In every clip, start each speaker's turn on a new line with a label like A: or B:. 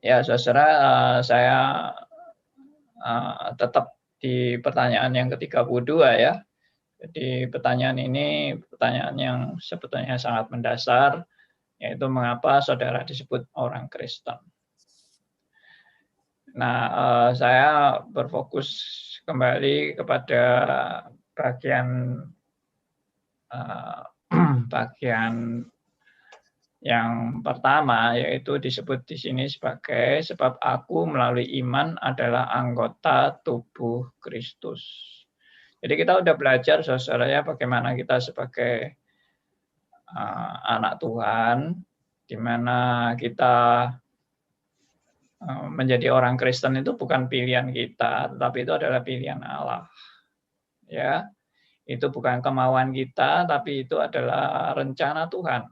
A: Ya, saudara, saya tetap di pertanyaan yang ke-32 ya. Jadi pertanyaan ini pertanyaan yang sebetulnya sangat mendasar, yaitu mengapa saudara disebut orang Kristen. Nah, saya berfokus kembali kepada bagian bagian yang pertama, yaitu disebut di sini sebagai sebab aku melalui iman adalah anggota tubuh Kristus. Jadi kita udah belajar saudara ya bagaimana kita sebagai anak Tuhan, di mana kita menjadi orang Kristen itu bukan pilihan kita, tetapi itu adalah pilihan Allah. Ya, itu bukan kemauan kita, tapi itu adalah rencana Tuhan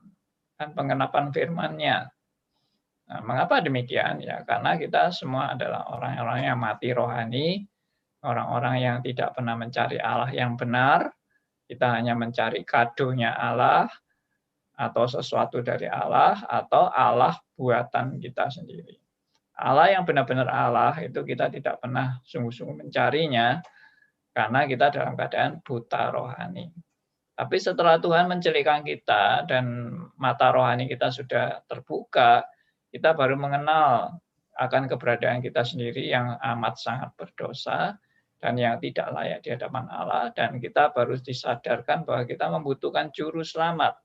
A: dan pengenapan firman-Nya. Nah, mengapa demikian? Ya, karena kita semua adalah orang-orang yang mati rohani, orang-orang yang tidak pernah mencari Allah yang benar. Kita hanya mencari kadonya Allah, atau sesuatu dari Allah, atau Allah buatan kita sendiri. Allah yang benar-benar Allah itu kita tidak pernah sungguh-sungguh mencarinya, karena kita dalam keadaan buta rohani. Tapi setelah Tuhan mencelikakan kita dan mata rohani kita sudah terbuka, kita baru mengenal akan keberadaan kita sendiri yang amat sangat berdosa dan yang tidak layak di hadapan Allah, dan kita baru disadarkan bahwa kita membutuhkan juru selamat.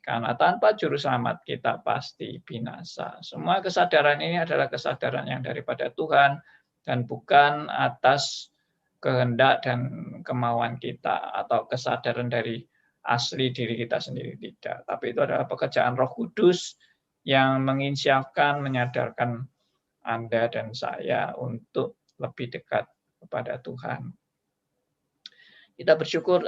A: Karena tanpa juru selamat kita pasti binasa. Semua kesadaran ini adalah kesadaran yang daripada Tuhan dan bukan atas kehendak dan kemauan kita atau kesadaran dari asli diri kita sendiri, tidak. Tapi itu adalah pekerjaan Roh Kudus yang menginsyafkan, menyadarkan Anda dan saya untuk lebih dekat kepada Tuhan. Kita bersyukur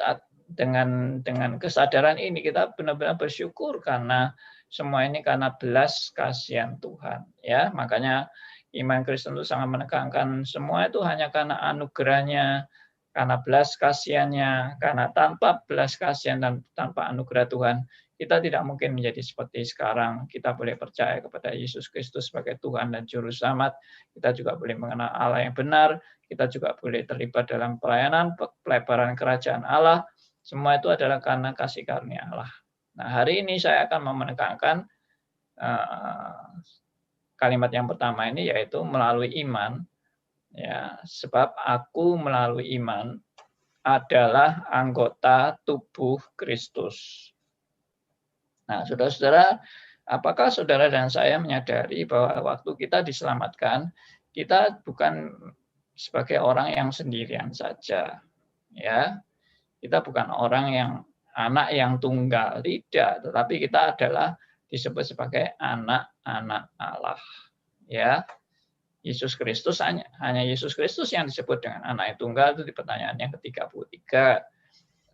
A: dengan kesadaran ini, kita benar-benar bersyukur karena semua ini karena belas kasihan Tuhan. Ya, makanya iman Kristen itu sangat menekankan semua itu hanya karena anugerahnya, karena belas kasihannya, karena tanpa belas kasihan dan tanpa anugerah Tuhan, kita tidak mungkin menjadi seperti sekarang. Kita boleh percaya kepada Yesus Kristus sebagai Tuhan dan Juru Selamat. Kita juga boleh mengenal Allah yang benar. Kita juga boleh terlibat dalam pelayanan, pelebaran kerajaan Allah. Semua itu adalah karena kasih karunia Allah. Nah, hari ini saya akan menekankan kalimat yang pertama ini, yaitu melalui iman. Ya, sebab aku melalui iman adalah anggota tubuh Kristus. Nah, saudara-saudara, apakah saudara dan saya menyadari bahwa waktu kita diselamatkan, kita bukan sebagai orang yang sendirian saja, ya. Kita bukan orang yang anak yang tunggal, tidak, tetapi kita adalah disebut sebagai anak-anak Allah, ya. Yesus Kristus hanya Yesus Kristus yang disebut dengan anak yang tunggal itu di pertanyaan yang ke-33.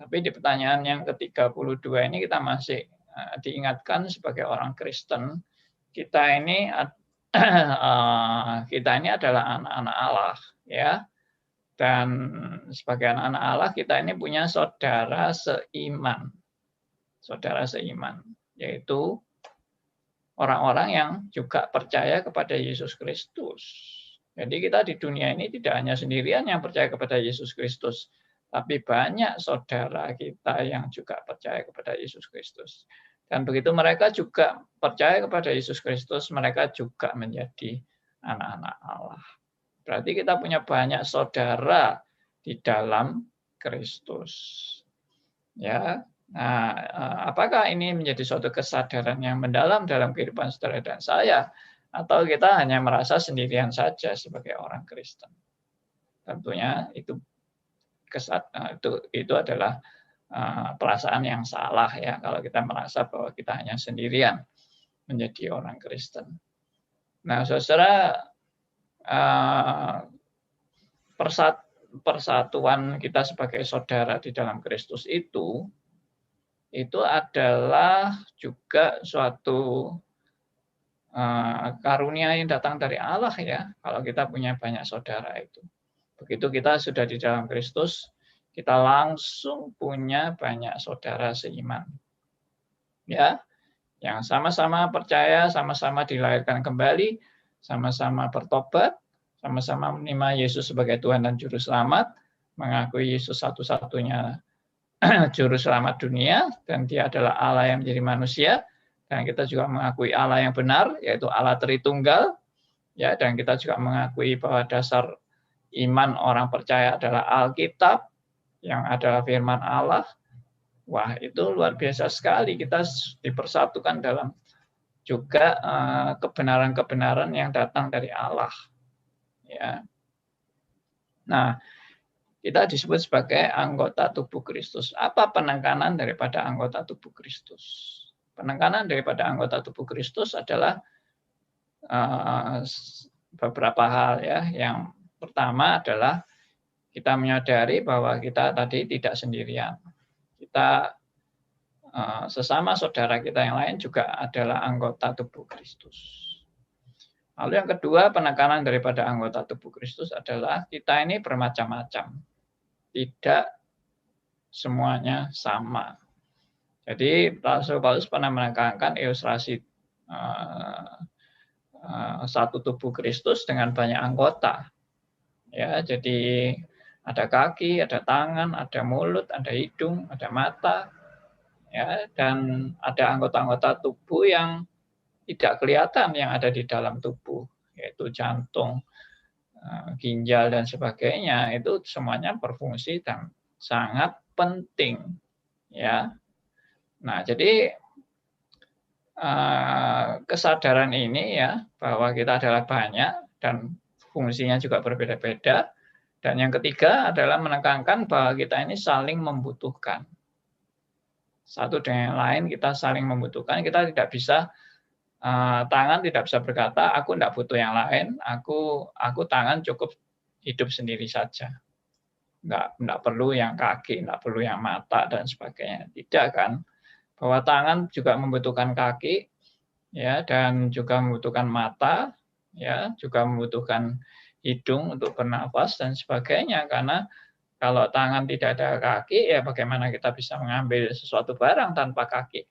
A: Tapi di pertanyaan yang ke-32 ini kita masih diingatkan sebagai orang Kristen, kita ini adalah anak-anak Allah, ya. Dan sebagai anak-anak Allah kita ini punya saudara seiman. Saudara seiman, yaitu orang-orang yang juga percaya kepada Yesus Kristus. Jadi kita di dunia ini tidak hanya sendirian yang percaya kepada Yesus Kristus, tapi banyak saudara kita yang juga percaya kepada Yesus Kristus. Dan begitu mereka juga percaya kepada Yesus Kristus, mereka juga menjadi anak-anak Allah. Berarti kita punya banyak saudara di dalam Kristus. Ya. Nah, apakah ini menjadi suatu kesadaran yang mendalam dalam kehidupan saudara dan saya, atau kita hanya merasa sendirian saja sebagai orang Kristen? Tentunya itu adalah perasaan yang salah ya, kalau kita merasa bahwa kita hanya sendirian menjadi orang Kristen. Nah, saudara, persatuan kita sebagai saudara di dalam Kristus itu adalah juga suatu karunia yang datang dari Allah ya, kalau kita punya banyak saudara itu. Begitu kita sudah di dalam Kristus, kita langsung punya banyak saudara seiman. Ya, yang sama-sama percaya, sama-sama dilahirkan kembali, sama-sama bertobat, sama-sama menerima Yesus sebagai Tuhan dan Juru Selamat, mengakui Yesus satu-satunya Juru Selamat dunia, dan Dia adalah Allah yang menjadi manusia, dan kita juga mengakui Allah yang benar, yaitu Allah Tritunggal, ya, dan kita juga mengakui bahwa dasar iman orang percaya adalah Alkitab, yang adalah firman Allah. Wah, itu luar biasa sekali, kita dipersatukan dalam juga kebenaran-kebenaran yang datang dari Allah. Ya. Nah, kita disebut sebagai anggota tubuh Kristus. Apa penekanan daripada anggota tubuh Kristus? Penekanan daripada anggota tubuh Kristus adalah beberapa hal, ya. Yang pertama adalah kita menyadari bahwa kita tadi tidak sendirian. Kita sesama saudara kita yang lain juga adalah anggota tubuh Kristus. Lalu yang kedua, penekanan daripada anggota tubuh Kristus adalah kita ini bermacam-macam. Tidak semuanya sama. Jadi Rasul Paulus pernah menekankan ilustrasi satu tubuh Kristus dengan banyak anggota. Ya, jadi ada kaki, ada tangan, ada mulut, ada hidung, ada mata, ya, dan ada anggota-anggota tubuh yang tidak kelihatan yang ada di dalam tubuh, yaitu jantung, ginjal dan sebagainya. Itu semuanya berfungsi dan sangat penting, ya. Nah, jadi kesadaran ini, ya, bahwa kita adalah banyak dan fungsinya juga berbeda-beda. Dan yang ketiga adalah menekankan bahwa kita ini saling membutuhkan. Satu dengan yang lain kita saling membutuhkan. Kita tidak bisa, tangan tidak bisa berkata, aku tidak butuh yang lain, aku tangan cukup hidup sendiri saja. Enggak perlu yang kaki, enggak perlu yang mata, dan sebagainya. Tidak, kan? Bahwa tangan juga membutuhkan kaki, ya, dan juga membutuhkan mata, ya, juga membutuhkan hidung untuk bernafas dan sebagainya. Karena kalau tangan tidak ada kaki, ya bagaimana kita bisa mengambil sesuatu barang tanpa kaki?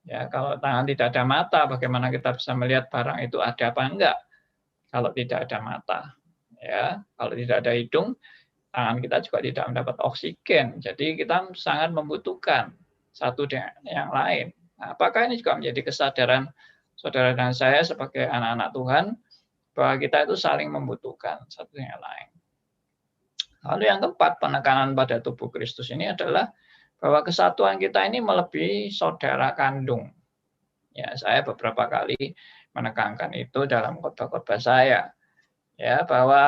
A: Ya, kalau tangan tidak ada mata, bagaimana kita bisa melihat barang itu ada apa enggak? Kalau tidak ada mata, ya, kalau tidak ada hidung, tangan kita juga tidak mendapat oksigen. Jadi kita sangat membutuhkan satu dengan yang lain. Nah, apakah ini juga menjadi kesadaran saudara dan saya sebagai anak-anak Tuhan bahwa kita itu saling membutuhkan satu dengan yang lain. Lalu yang keempat, penekanan pada tubuh Kristus ini adalah bahwa kesatuan kita ini melebihi saudara kandung. Ya, saya beberapa kali menekankan itu dalam khotbah-khotbah saya. Ya, bahwa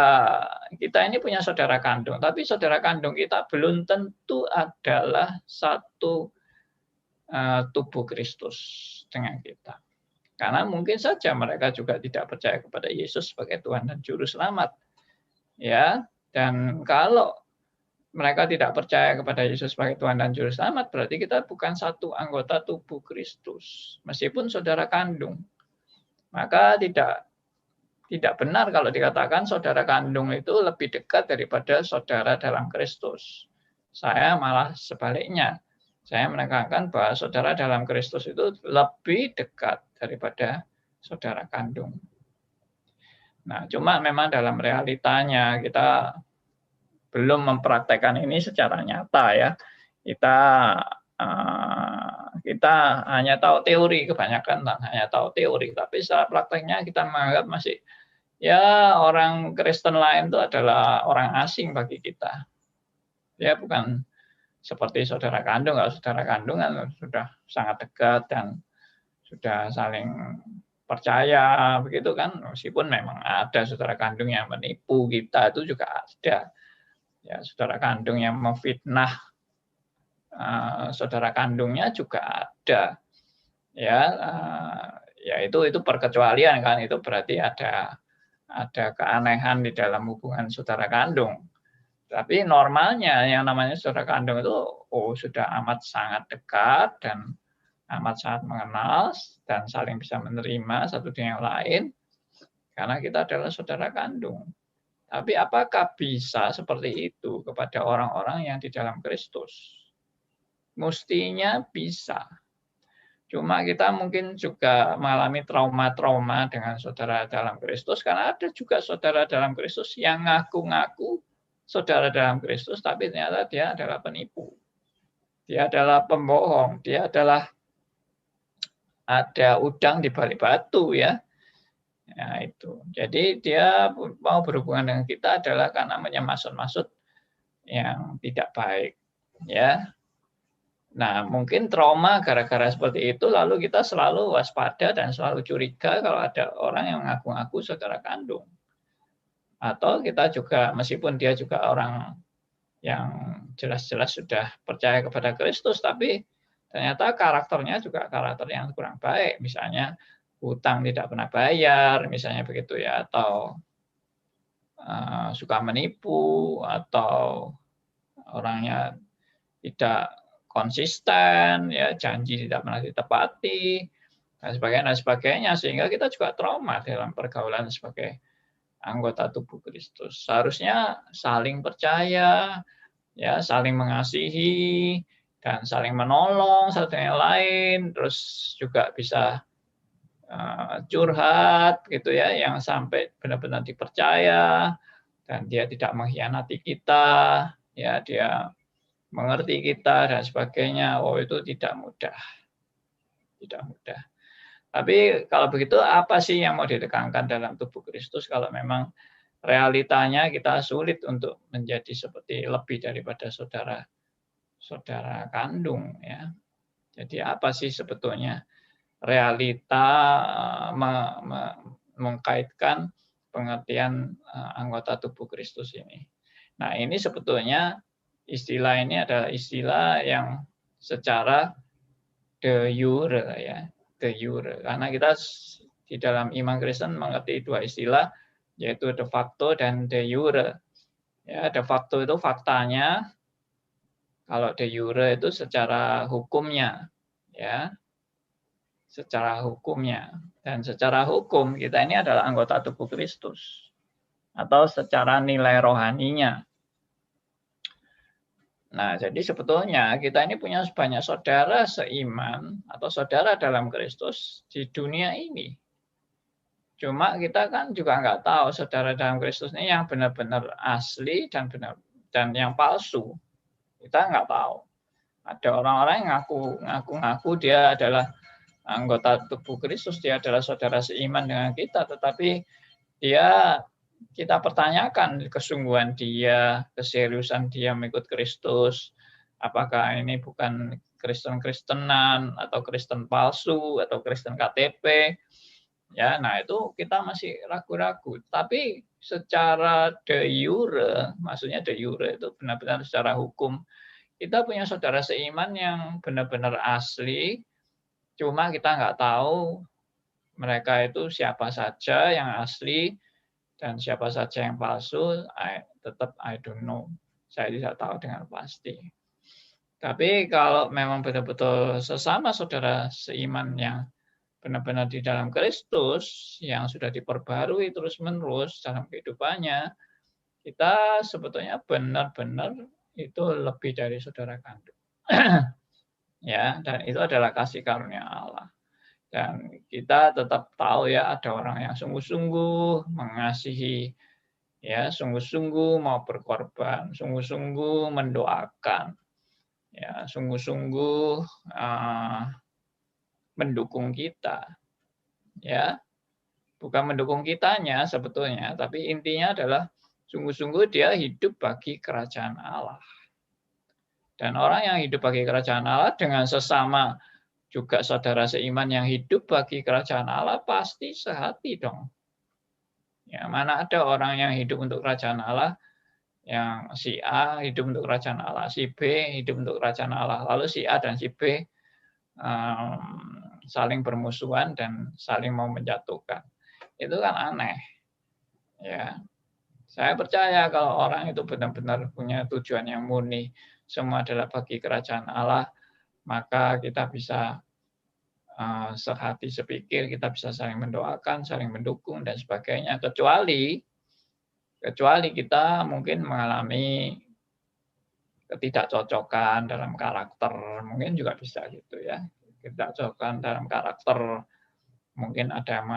A: kita ini punya saudara kandung, tapi saudara kandung kita belum tentu adalah satu tubuh Kristus dengan kita. Karena mungkin saja mereka juga tidak percaya kepada Yesus sebagai Tuhan dan Juru Selamat. Ya, dan kalau mereka tidak percaya kepada Yesus sebagai Tuhan dan Juru Selamat, berarti kita bukan satu anggota tubuh Kristus, meskipun saudara kandung. Maka tidak benar kalau dikatakan saudara kandung itu lebih dekat daripada saudara dalam Kristus. Saya malah sebaliknya. Saya menekankan bahwa saudara dalam Kristus itu lebih dekat daripada saudara kandung. Nah, cuma memang dalam realitanya kita belum mempraktekkan ini secara nyata, ya. Kita hanya tahu teori, kebanyakan hanya tahu teori, tapi secara prakteknya kita menganggap masih, ya, orang Kristen lain itu adalah orang asing bagi kita. Ya, bukan seperti saudara kandung. Kalau saudara kandung kan sudah sangat dekat dan sudah saling percaya, begitu kan. Meskipun memang ada saudara kandung yang menipu kita, itu juga ada. Ya, saudara kandung yang memfitnah saudara kandungnya juga ada. Ya, itu perkecualian, kan. Itu berarti ada keanehan di dalam hubungan saudara kandung. Tapi normalnya yang namanya saudara kandung itu sudah amat sangat dekat dan amat sangat mengenal dan saling bisa menerima satu dengan yang lain karena kita adalah saudara kandung. Tapi apakah bisa seperti itu kepada orang-orang yang di dalam Kristus? Mestinya bisa. Cuma kita mungkin juga mengalami trauma-trauma dengan saudara dalam Kristus, karena ada juga saudara dalam Kristus yang ngaku-ngaku saudara dalam Kristus, tapi ternyata dia adalah penipu. Dia adalah pembohong, dia adalah ada udang di balik batu ya. Nah, itu. Jadi dia mau berhubungan dengan kita adalah karena maksud-maksud yang tidak baik, ya. Nah, mungkin trauma gara-gara seperti itu, lalu kita selalu waspada dan selalu curiga kalau ada orang yang mengaku-ngaku saudara kandung. Atau kita juga, meskipun dia juga orang yang jelas-jelas sudah percaya kepada Kristus, tapi ternyata karakternya juga karakter yang kurang baik. Misalnya hutang tidak pernah bayar, misalnya begitu ya, atau suka menipu, atau orangnya tidak konsisten, ya janji tidak pernah ditepati, dan sebagainya, sehingga kita juga trauma dalam pergaulan sebagai anggota tubuh Kristus. Seharusnya saling percaya, ya saling mengasihi, dan saling menolong satu yang lain, terus juga bisa curhat gitu ya, yang sampai benar-benar dipercaya, dan dia tidak mengkhianati kita, ya dia mengerti kita dan sebagainya. Oh, itu tidak mudah. Tidak mudah. Tapi kalau begitu apa sih yang mau ditekankan dalam tubuh Kristus kalau memang realitanya kita sulit untuk menjadi seperti lebih daripada saudara saudara kandung ya. Jadi apa sih sebetulnya realita mengkaitkan pengertian anggota tubuh Kristus ini. Nah, ini sebetulnya istilah ini adalah istilah yang secara de jure ya, de jure. Karena kita di dalam iman Kristen mengerti dua istilah, yaitu de facto dan de jure. Ya, de facto itu faktanya, kalau de jure itu secara hukumnya, ya, secara hukumnya. Dan secara hukum kita ini adalah anggota tubuh Kristus, atau secara nilai rohaninya. Nah, jadi sebetulnya kita ini punya banyak saudara seiman atau saudara dalam Kristus di dunia ini. Cuma kita kan juga nggak tahu saudara dalam Kristus ini yang benar-benar asli dan yang palsu. Kita nggak tahu. Ada orang-orang yang ngaku dia adalah anggota tubuh Kristus, dia adalah saudara seiman dengan kita, tetapi kita pertanyakan kesungguhan dia, keseriusan dia mengikut Kristus, apakah ini bukan Kristen-Kristenan atau Kristen palsu atau Kristen KTP. Ya, nah itu kita masih ragu-ragu. Tapi secara de jure, maksudnya de jure itu benar-benar secara hukum, kita punya saudara seiman yang benar-benar asli, cuma kita nggak tahu mereka itu siapa saja yang asli dan siapa saja yang palsu, tetap I don't know. Saya tidak tahu dengan pasti. Tapi kalau memang betul-betul sesama saudara seiman yang benar-benar di dalam Kristus, yang sudah diperbarui terus-menerus dalam kehidupannya, kita sebetulnya benar-benar itu lebih dari saudara kandung. Ya, dan itu adalah kasih karunia Allah. Dan kita tetap tahu ya ada orang yang sungguh-sungguh mengasihi, ya sungguh-sungguh mau berkorban, sungguh-sungguh mendoakan, ya sungguh-sungguh mendukung kita, ya bukan mendukung kitanya sebetulnya, tapi intinya adalah sungguh-sungguh dia hidup bagi kerajaan Allah. Dan orang yang hidup bagi kerajaan Allah dengan sesama juga saudara seiman yang hidup bagi kerajaan Allah pasti sehati dong. Ya, mana ada orang yang hidup untuk kerajaan Allah, yang si A hidup untuk kerajaan Allah, si B hidup untuk kerajaan Allah, lalu si A dan si B saling bermusuhan dan saling mau menjatuhkan. Itu kan aneh. Ya, saya percaya kalau orang itu benar-benar punya tujuan yang murni, semua adalah bagi kerajaan Allah, maka kita bisa sehati sepikir, kita bisa saling mendoakan, saling mendukung dan sebagainya. Kecuali kita mungkin mengalami ketidakcocokan dalam karakter, mungkin juga bisa gitu ya. kita cocokkan dalam karakter. Mungkin ada yang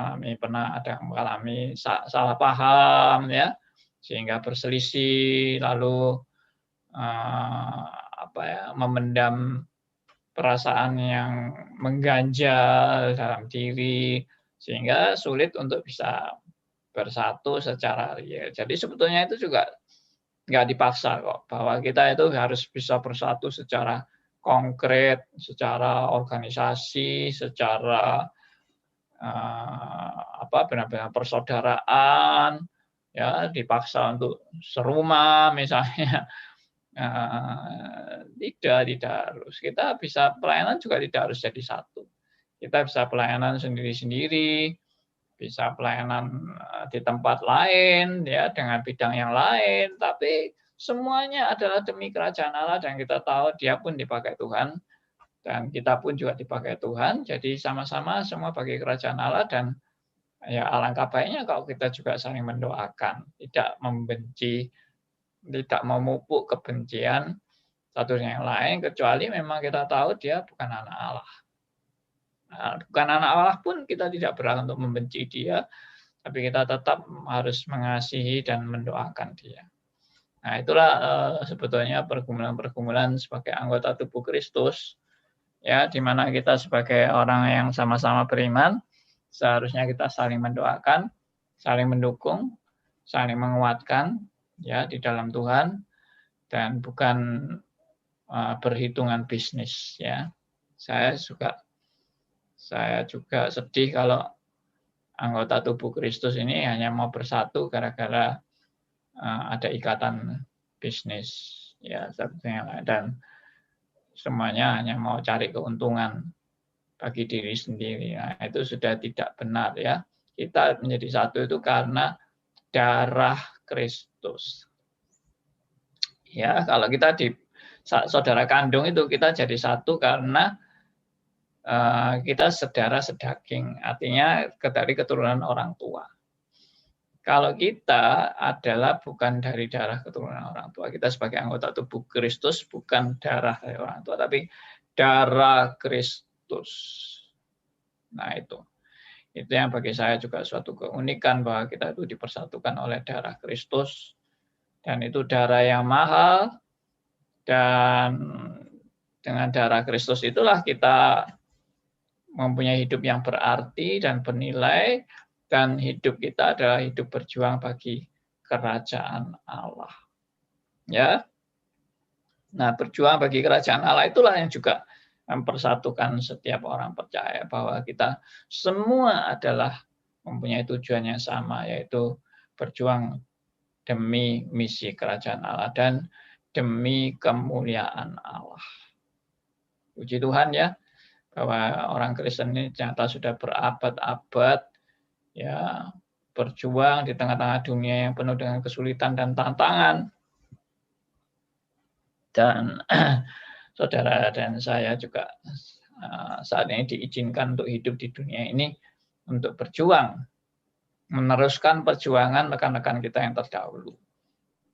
A: ada yang mengalami salah paham, ya, sehingga berselisih, lalu memendam perasaan yang mengganjal dalam diri, sehingga sulit untuk bisa bersatu secara real. Jadi sebetulnya itu juga nggak dipaksa kok, bahwa kita itu harus bisa bersatu secara konkret, secara organisasi, secara benar-benar persaudaraan, ya, dipaksa untuk serumah misalnya. Tidak harus. Kita bisa pelayanan juga tidak harus jadi satu. Kita bisa pelayanan sendiri-sendiri, bisa pelayanan di tempat lain, ya, dengan bidang yang lain, tapi semuanya adalah demi kerajaan Allah, dan kita tahu Dia pun dipakai Tuhan, dan kita pun juga dipakai Tuhan. Jadi sama-sama semua bagi kerajaan Allah, dan ya alangkah baiknya kalau kita juga saling mendoakan, tidak membenci, tidak memupuk kebencian satu dengan yang lain, kecuali memang kita tahu dia bukan anak Allah. Nah, bukan anak Allah pun kita tidak berhak untuk membenci dia, tapi kita tetap harus mengasihi dan mendoakan dia. Nah, itulah sebetulnya pergumulan-pergumulan sebagai anggota tubuh Kristus, ya, di mana kita sebagai orang yang sama-sama beriman, seharusnya kita saling mendoakan, saling mendukung, saling menguatkan, ya, di dalam Tuhan, dan bukan berhitungan bisnis, ya. Saya juga sedih kalau anggota tubuh Kristus ini hanya mau bersatu gara-gara ada ikatan bisnis, ya, sebetulnya, dan semuanya hanya mau cari keuntungan bagi diri sendiri. Nah, itu sudah tidak benar, ya. Kita menjadi satu itu karena darah Kristus. Ya, kalau kita di saudara kandung itu kita jadi satu karena kita saudara sedaging, artinya dari keturunan orang tua. Kalau kita adalah bukan dari darah keturunan orang tua, kita sebagai anggota tubuh Kristus bukan darah dari orang tua, tapi darah Kristus. Nah, itu yang bagi saya juga suatu keunikan, bahwa kita itu dipersatukan oleh darah Kristus, dan itu darah yang mahal, dan dengan darah Kristus itulah kita mempunyai hidup yang berarti dan bernilai, dan hidup kita adalah hidup berjuang bagi kerajaan Allah. Ya. Nah, berjuang bagi kerajaan Allah itulah yang juga mempersatukan setiap orang percaya, bahwa kita semua adalah mempunyai tujuan yang sama, yaitu berjuang demi misi kerajaan Allah dan demi kemuliaan Allah. Puji Tuhan, ya, bahwa orang Kristen ini ternyata sudah berabad-abad, ya, berjuang di tengah-tengah dunia yang penuh dengan kesulitan dan tantangan. Dan saudara dan saya juga saat ini diizinkan untuk hidup di dunia ini untuk berjuang, meneruskan perjuangan rekan-rekan kita yang terdahulu.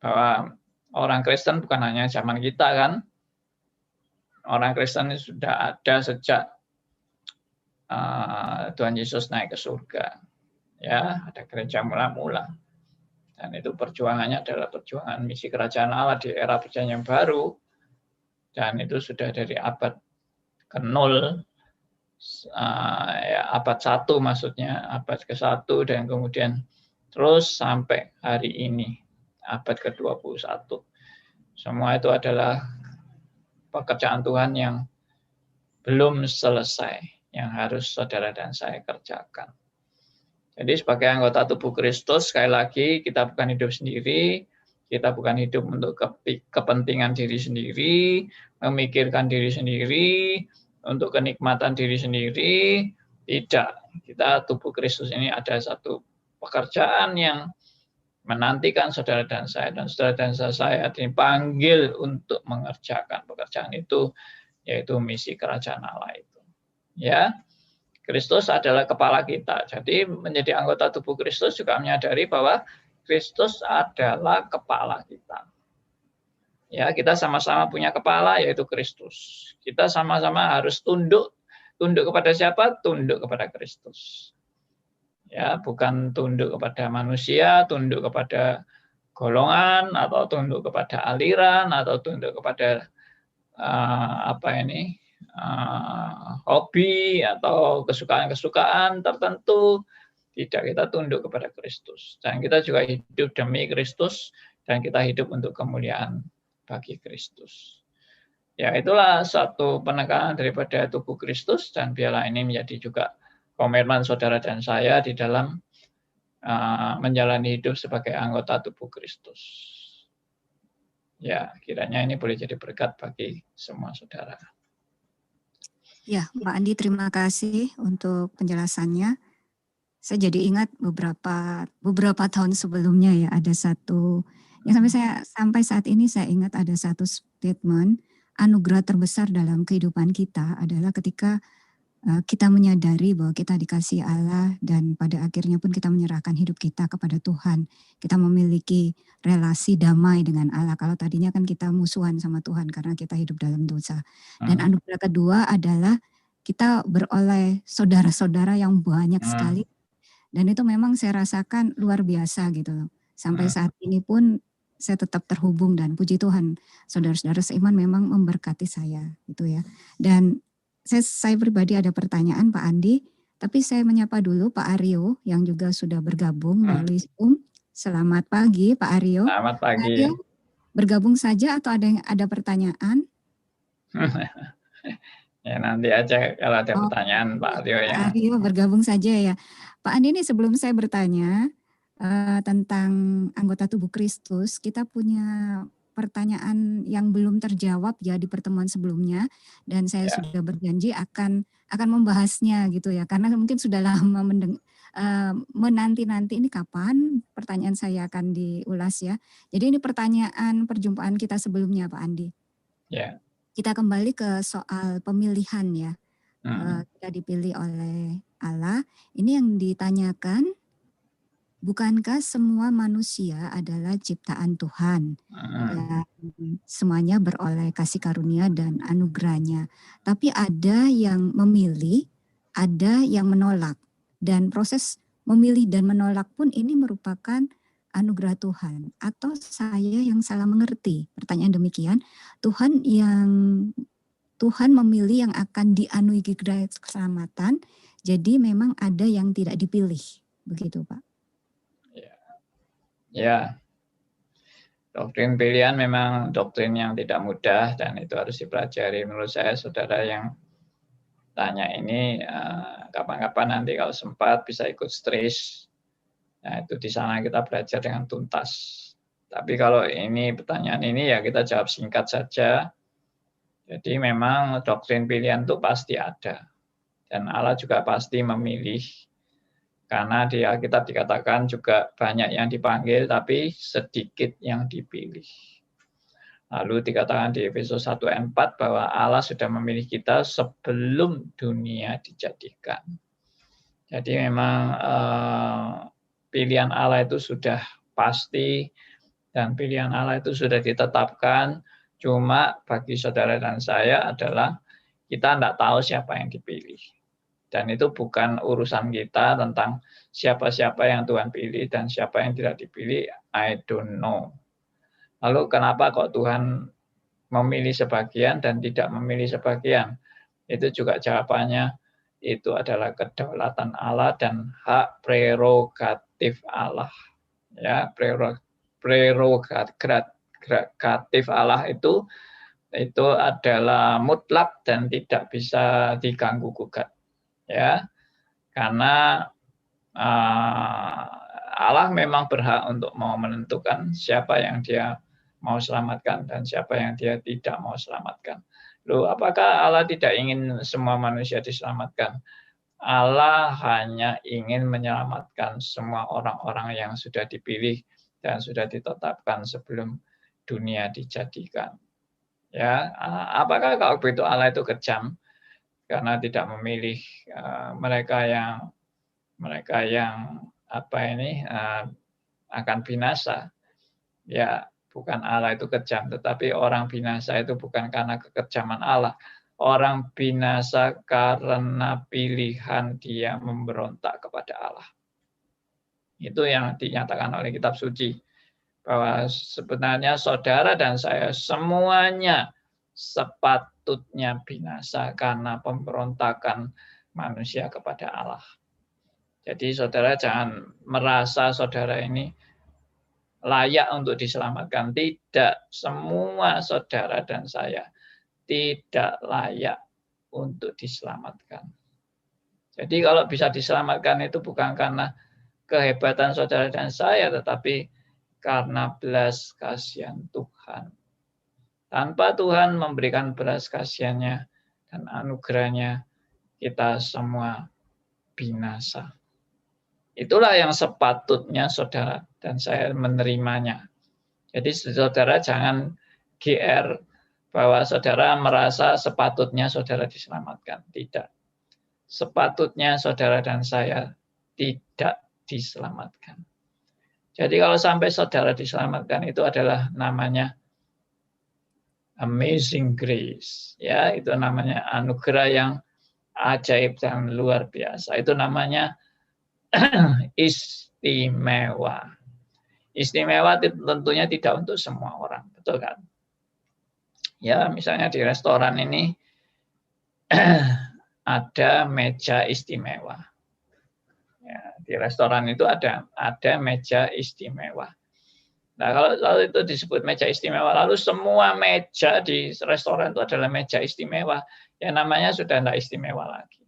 A: Bahwa orang Kristen bukan hanya zaman kita, kan? Orang Kristen ini sudah ada sejak Tuhan Yesus naik ke surga. Ya, ada gereja mula-mula. Dan itu perjuangannya adalah perjuangan misi kerajaan Allah di era perjanjian baru. Dan itu sudah dari abad ke-0, ya, abad 1 maksudnya, abad ke-1, dan kemudian terus sampai hari ini, abad ke-21. Semua itu adalah pekerjaan Tuhan yang belum selesai, yang harus saudara dan saya kerjakan. Jadi sebagai anggota tubuh Kristus, sekali lagi, kita bukan hidup sendiri, kita bukan hidup untuk kepentingan diri sendiri, memikirkan diri sendiri, untuk kenikmatan diri sendiri. Tidak. Kita tubuh Kristus ini ada satu pekerjaan yang menantikan saudara dan saya, dan saudara dan saya dipanggil untuk mengerjakan pekerjaan itu, yaitu misi kerajaan Allah itu. Ya. Kristus adalah kepala kita. Jadi menjadi anggota tubuh Kristus juga menyadari bahwa Kristus adalah kepala kita. Ya, kita sama-sama punya kepala, yaitu Kristus. Kita sama-sama harus tunduk Tunduk kepada siapa? Tunduk kepada Kristus. Ya, bukan tunduk kepada manusia, tunduk kepada golongan, atau tunduk kepada aliran, atau tunduk kepada hobi atau kesukaan-kesukaan tertentu. Tidak, kita tunduk kepada Kristus. Dan kita juga hidup demi Kristus, dan kita hidup untuk kemuliaan bagi Kristus. Ya, itulah satu penekanan daripada tubuh Kristus, dan biarlah ini menjadi juga komitmen saudara dan saya di dalam menjalani hidup sebagai anggota tubuh Kristus. Ya, kiranya ini boleh jadi berkat bagi semua saudara.
B: Ya, Pak Andi, terima kasih untuk penjelasannya. Saya jadi ingat beberapa tahun sebelumnya ya, ada satu yang sampai saat ini saya ingat, ada satu statement, anugerah terbesar dalam kehidupan kita adalah ketika kita menyadari bahwa kita dikasihi Allah, dan pada akhirnya pun kita menyerahkan hidup kita kepada Tuhan. Kita memiliki relasi damai dengan Allah. Kalau tadinya kan kita musuhan sama Tuhan karena kita hidup dalam dosa. Dan anugerah kedua adalah kita beroleh saudara-saudara yang banyak sekali. Dan itu memang saya rasakan luar biasa gitu loh. Sampai saat ini pun saya tetap terhubung, dan puji Tuhan saudara-saudara seiman memang memberkati saya gitu ya. Dan saya pribadi ada pertanyaan Pak Andi, tapi saya menyapa dulu Pak Aryo yang juga sudah bergabung melalui Zoom. Selamat pagi Pak Aryo.
A: Selamat pagi.
B: Pak Aryo, bergabung saja atau ada pertanyaan?
A: Ya, nanti aja kalau ada pertanyaan Pak Aryo ya.
B: Pak Aryo bergabung saja ya. Pak Andi, ini sebelum saya bertanya tentang anggota tubuh Kristus, kita punya pertanyaan yang belum terjawab ya di pertemuan sebelumnya, dan saya sudah berjanji akan membahasnya gitu ya, karena mungkin sudah lama menanti-nanti ini kapan pertanyaan saya akan diulas ya. Jadi ini pertanyaan perjumpaan kita sebelumnya Pak Andi.
A: Ya.
B: Kita kembali ke soal pemilihan ya. Kita dipilih oleh Allah. Ini yang ditanyakan, bukankah semua manusia adalah ciptaan Tuhan? Dan semuanya beroleh kasih karunia dan anugerahnya. Tapi ada yang memilih, ada yang menolak. Dan proses memilih dan menolak pun ini merupakan anugerah Tuhan. Atau saya yang salah mengerti? Pertanyaan demikian, Tuhan memilih yang akan dianugerahi keselamatan, jadi memang ada yang tidak dipilih. Begitu Pak.
A: Ya, doktrin pilihan memang doktrin yang tidak mudah, dan itu harus dipelajari. Menurut saya saudara yang tanya ini kapan-kapan nanti kalau sempat bisa ikut stris. Nah, itu di sana kita belajar dengan tuntas. Tapi kalau ini pertanyaan ini ya kita jawab singkat saja. Jadi memang doktrin pilihan itu pasti ada. Dan Allah juga pasti memilih. Karena di Alkitab dikatakan juga banyak yang dipanggil, tapi sedikit yang dipilih. Lalu dikatakan di Efesus 1 ayat 4 bahwa Allah sudah memilih kita sebelum dunia dijadikan. Jadi memang pilihan Allah itu sudah pasti, dan pilihan Allah itu sudah ditetapkan. Cuma bagi saudara dan saya adalah kita tidak tahu siapa yang dipilih. Dan itu bukan urusan kita tentang siapa-siapa yang Tuhan pilih dan siapa yang tidak dipilih, I don't know. Lalu kenapa kok Tuhan memilih sebagian dan tidak memilih sebagian? Itu juga jawabannya, itu adalah kedaulatan Allah dan hak prerogatif Allah. Ya, prerogatif Allah itu adalah mutlak dan tidak bisa diganggu gugat. Ya, karena Allah memang berhak untuk mau menentukan siapa yang dia mau selamatkan dan siapa yang dia tidak mau selamatkan. Loh, apakah Allah tidak ingin semua manusia diselamatkan? Allah hanya ingin menyelamatkan semua orang-orang yang sudah dipilih dan sudah ditetapkan sebelum dunia dijadikan. Ya, apakah kalau begitu Allah itu kejam karena tidak memilih mereka yang akan binasa? Ya, bukan Allah itu kejam, tetapi orang binasa itu bukan karena kekejaman Allah, orang binasa karena pilihan dia memberontak kepada Allah. Itu yang dinyatakan oleh kitab suci, bahwa sebenarnya saudara dan saya semuanya sepatutnya binasa karena pemberontakan manusia kepada Allah. Jadi saudara jangan merasa saudara ini layak untuk diselamatkan. Tidak, semua saudara dan saya tidak layak untuk diselamatkan. Jadi kalau bisa diselamatkan itu bukan karena kehebatan saudara dan saya, tetapi karena belas kasihan Tuhan. Tanpa Tuhan memberikan belas kasihannya dan anugerahnya, kita semua binasa. Itulah yang sepatutnya saudara dan saya menerimanya. Jadi saudara jangan GR bahwa saudara merasa sepatutnya saudara diselamatkan. Tidak. Sepatutnya saudara dan saya tidak diselamatkan. Jadi kalau sampai saudara diselamatkan itu adalah namanya amazing grace. Ya, itu namanya anugerah yang ajaib dan luar biasa. Itu namanya istimewa. Istimewa tentunya tidak untuk semua orang, betul kan? Ya, misalnya di restoran ini ada meja istimewa. Ya, di restoran itu ada meja istimewa. Nah, kalau itu disebut meja istimewa, lalu semua meja di restoran itu adalah meja istimewa, yang namanya sudah tidak istimewa lagi.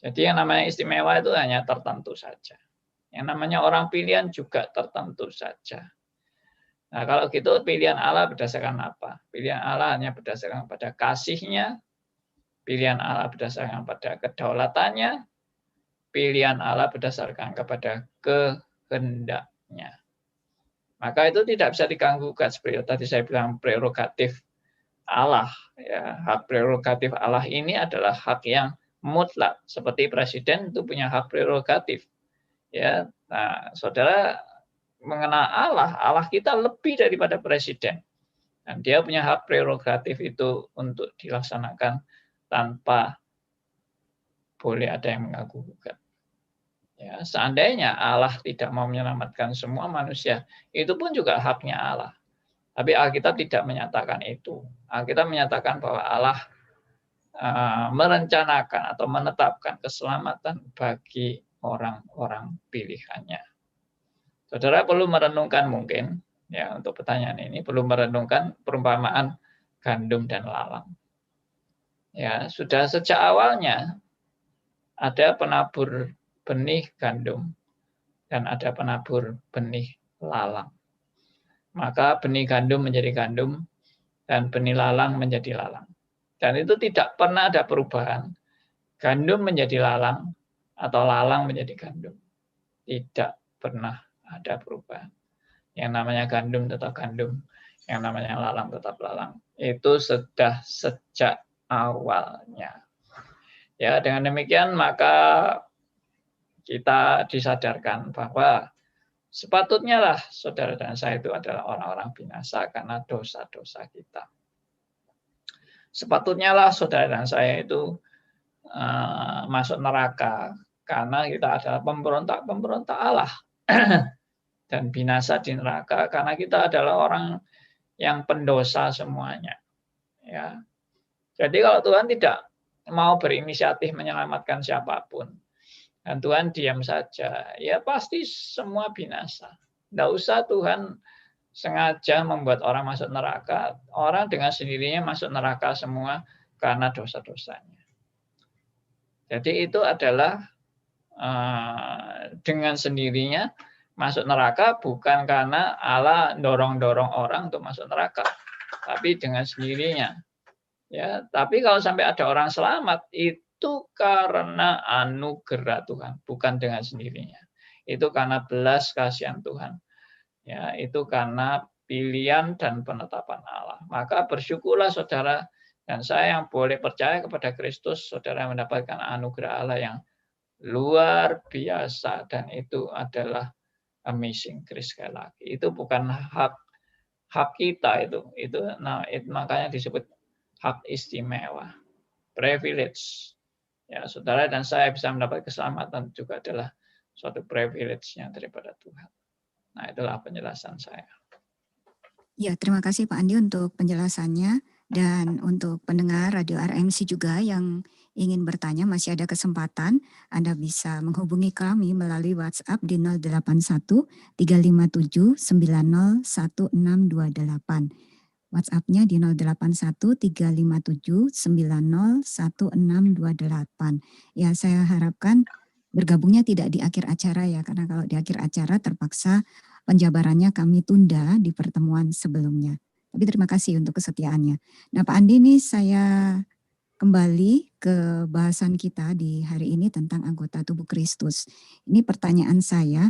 A: Jadi yang namanya istimewa itu hanya tertentu saja. Yang namanya orang pilihan juga tertentu saja. Nah, kalau gitu pilihan Allah berdasarkan apa? Pilihan Allah hanya berdasarkan pada kasih-Nya, pilihan Allah berdasarkan pada kedaulatannya, pilihan Allah berdasarkan kepada kehendak-Nya. Maka itu tidak bisa diganggu-gugat seperti tadi saya bilang prerogatif Allah. Ya, hak prerogatif Allah ini adalah hak yang mutlak. Seperti presiden itu punya hak prerogatif. Ya, nah, saudara mengenal Allah, Allah kita lebih daripada presiden. Dan dia punya hak prerogatif itu untuk dilaksanakan tanpa boleh ada yang mengganggu-gugat. Ya, seandainya Allah tidak mau menyelamatkan semua manusia, itu pun juga haknya Allah. Tapi Alkitab tidak menyatakan itu. Alkitab menyatakan bahwa Allah merencanakan atau menetapkan keselamatan bagi orang-orang pilihannya. Saudara perlu merenungkan mungkin, ya untuk pertanyaan ini, perlu merenungkan perumpamaan gandum dan lalang. Ya, sudah sejak awalnya ada penabur benih gandum dan ada penabur benih lalang. Maka benih gandum menjadi gandum dan benih lalang menjadi lalang. Dan itu tidak pernah ada perubahan. Gandum menjadi lalang atau lalang menjadi gandum. Tidak pernah ada perubahan. Yang namanya gandum tetap gandum, yang namanya lalang tetap lalang. Itu sudah sejak awalnya. Ya, dengan demikian maka kita disadarkan bahwa sepatutnya lah saudara dan saya itu adalah orang-orang binasa karena dosa-dosa kita. Sepatutnya lah saudara dan saya itu masuk neraka karena kita adalah pemberontak-pemberontak Allah dan binasa di neraka karena kita adalah orang yang pendosa semuanya. Ya. Jadi kalau Tuhan tidak mau berinisiatif menyelamatkan siapapun, dan Tuhan diam saja, ya pasti semua binasa. Tidak usah Tuhan sengaja membuat orang masuk neraka. Orang dengan sendirinya masuk neraka semua karena dosa-dosanya. Jadi itu adalah dengan sendirinya masuk neraka bukan karena Allah dorong-dorong orang untuk masuk neraka, tapi dengan sendirinya. Ya, tapi kalau sampai ada orang selamat itu karena anugerah Tuhan, bukan dengan sendirinya. Itu karena belas kasihan Tuhan. Ya, itu karena pilihan dan penetapan Allah. Maka bersyukurlah saudara dan saya yang boleh percaya kepada Kristus, saudara mendapatkan anugerah Allah yang luar biasa dan itu adalah amazing grace sekali lagi. Itu bukan hak kita itu. Nah, makanya disebut hak istimewa, privilege. Ya, saudara dan saya bisa mendapat keselamatan juga adalah suatu privilege-nya daripada Tuhan. Nah, itulah penjelasan saya.
B: Ya, terima kasih Pak Andi untuk penjelasannya. Dan untuk pendengar Radio RMC juga yang ingin bertanya, masih ada kesempatan. Anda bisa menghubungi kami melalui WhatsApp di 081 357 90 1628. WhatsApp-nya di 081 357 90 1628. Ya, saya harapkan bergabungnya tidak di akhir acara ya, karena kalau di akhir acara terpaksa penjabarannya kami tunda di pertemuan sebelumnya. Tapi terima kasih untuk kesetiaannya. Nah Pak Andi, ini saya kembali ke bahasan kita di hari ini tentang anggota tubuh Kristus. Ini pertanyaan saya,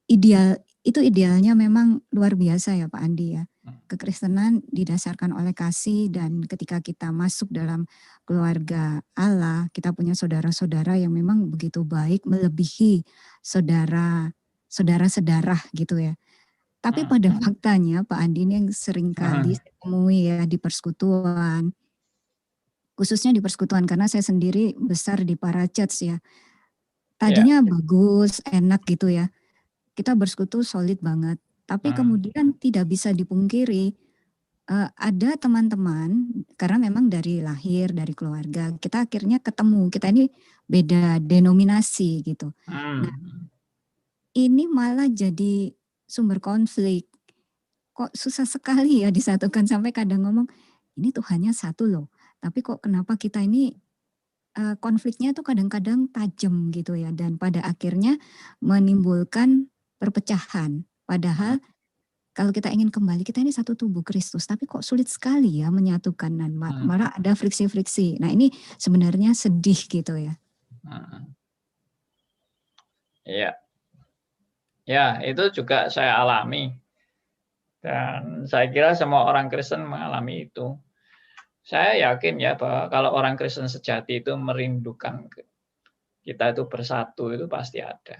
B: idealnya memang luar biasa ya Pak Andi ya. Kekristenan didasarkan oleh kasih, dan ketika kita masuk dalam keluarga Allah, kita punya saudara-saudara yang memang begitu baik, melebihi saudara sedarah gitu ya. Tapi pada faktanya Pak Andi, ini yang sering kali saya temui ya di persekutuan, khususnya di persekutuan karena saya sendiri besar di para church ya. Tadinya bagus, enak gitu ya. Kita bersekutu solid banget. Tapi kemudian tidak bisa dipungkiri, ada teman-teman, karena memang dari lahir, dari keluarga, kita akhirnya ketemu, kita ini beda denominasi gitu. Nah, ini malah jadi sumber konflik. Kok susah sekali ya disatukan, sampai kadang ngomong, ini Tuhannya satu loh, tapi kok kenapa kita ini konfliknya tuh kadang-kadang tajam gitu ya, dan pada akhirnya menimbulkan perpecahan. Padahal kalau kita ingin kembali, kita ini satu tubuh Kristus, tapi kok sulit sekali ya menyatukan, dan malah ada friksi-friksi. Nah ini sebenarnya sedih gitu ya.
A: Iya. Ya, itu juga saya alami. Dan saya kira semua orang Kristen mengalami itu. Saya yakin ya bahwa kalau orang Kristen sejati itu merindukan kita itu bersatu, itu pasti ada.